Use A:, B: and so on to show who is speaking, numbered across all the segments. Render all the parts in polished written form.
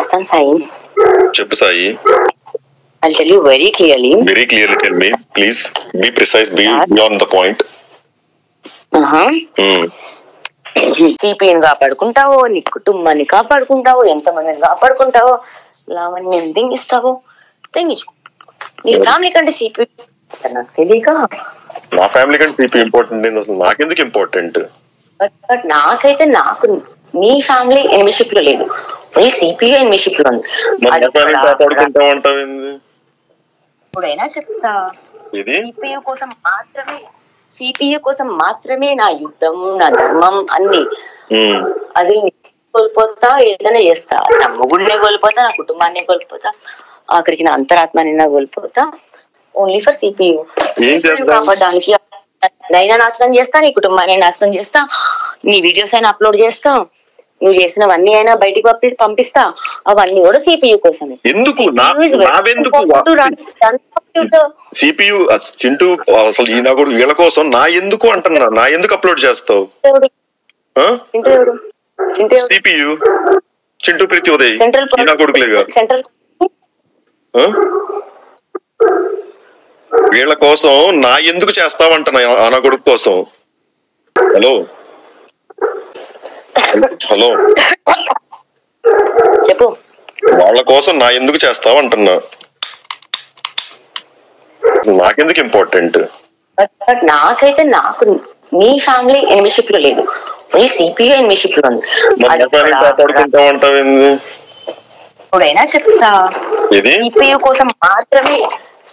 A: Mastan Sai.
B: Cheppu Sai.
A: I'll tell you very clearly.
B: Very clearly tell me, please. Be precise, be beyond the point.
A: సిపిని కాపాడుకుంటావో, నీ కుటుంబాన్ని కాపాడుకుంటావో, ఎంతమందిని కాపాడుకుంటావో, లావణ్యం తెంగిస్తావో తెంగించుకో. నీ family కంటే CP నాకు తెలియక.
B: నా ఫ్యామిలీ కంటే సిపి ఇంపార్టెంట్ ఏంది అసలు? నాకెందుకు ఇంపార్టెంట్?
A: బట్ నాకైతే నాకు నీ ఫ్యామిలీ ఎనిమిషిప్ లో లేదు, ఓన్లీ సిపియు ఎనిమిషిప్ లో ఉంది. ఇప్పుడైనా చెప్తా, సిపియు కోసం మాత్రమే నా యుద్ధం, నా ధర్మం అన్ని. అది కోల్పోతా, ఏదైనా చేస్తా, నా మొగుడినే కోల్పోతా, నా కుటుంబాన్ని కోల్పోతా, ఆఖరికి నా అంతరాత్మని కోల్పోతా, ఓన్లీ ఫర్ సిపియు. కాపాడడానికి నైనా నాశనం చేస్తా, నీ కుటుంబాన్ని నాశనం చేస్తా, నీ వీడియోస్ అయినా అప్లోడ్ చేస్తా, నువ్వు చేసినవన్నీ అయినా బయటికి పంపిస్తా, అవన్నీ కూడా సిపియు కోసమే.
B: ఎందుకు సిపియు చింటూ అసలు ఈయన కూడా వీళ్ళ కోసం నా ఎందుకు అంటున్నా? నా ఎందుకు అప్లోడ్ చేస్తావు? సిపియు చింటూ ప్రీతి ఉదయ్ ఈయన కొడుకులేగా. వీళ్ళ కోసం నా ఎందుకు చేస్తావంటున్నా? నా కొడుకు కోసం. హలో హలో
A: చెప్పు.
B: వాళ్ళ కోసం నా ఎందుకు చేస్తావంటున్నా? నాకెందుకు ఇంపార్టెంట్?
A: బట్ నాకైతే నాకు నీ ఫ్యామిలీ ఎనిమిషిప్ లో లేదు, ఓన్లీ సిపియు ఎనిమిషిప్ లో ఉంది. ఇప్పుడైనా చెప్తా,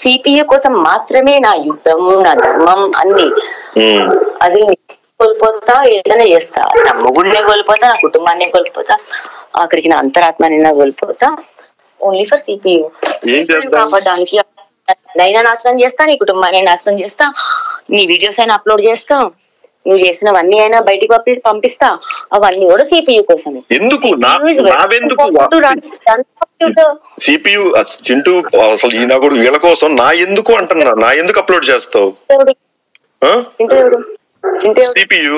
A: సిపియు కోసం మాత్రమే నా యుద్ధం, నా ధర్మం అన్ని. అది కోల్పోతా, ఏదైనా చేస్తా, నా మొగుడినే కోల్పోతా, నా కుటుంబాన్ని కోల్పోతా, ఆఖరికి నా అంతరాత్మని కోల్పోతా, ఓన్లీ ఫర్ సిపియు. కాపాడడానికి నైనా నాశనం చేస్తా, నీ కుటుంబాన్ని నాశనం చేస్తా, నీ వీడియోస్ అయినా అప్లోడ్ చేస్తా, నువ్వు చేసినవన్నీ అయినా బయటికి పంపిస్తా, అవన్నీ కూడా సిపియు కోసమే.
B: ఎందుకు సిపియు చింటూ అసలు ఈయన కూడా వీళ్ళ కోసం నా ఎందుకు అంటున్నా? నా ఎందుకు అప్లోడ్ చేస్తావు? సిపియు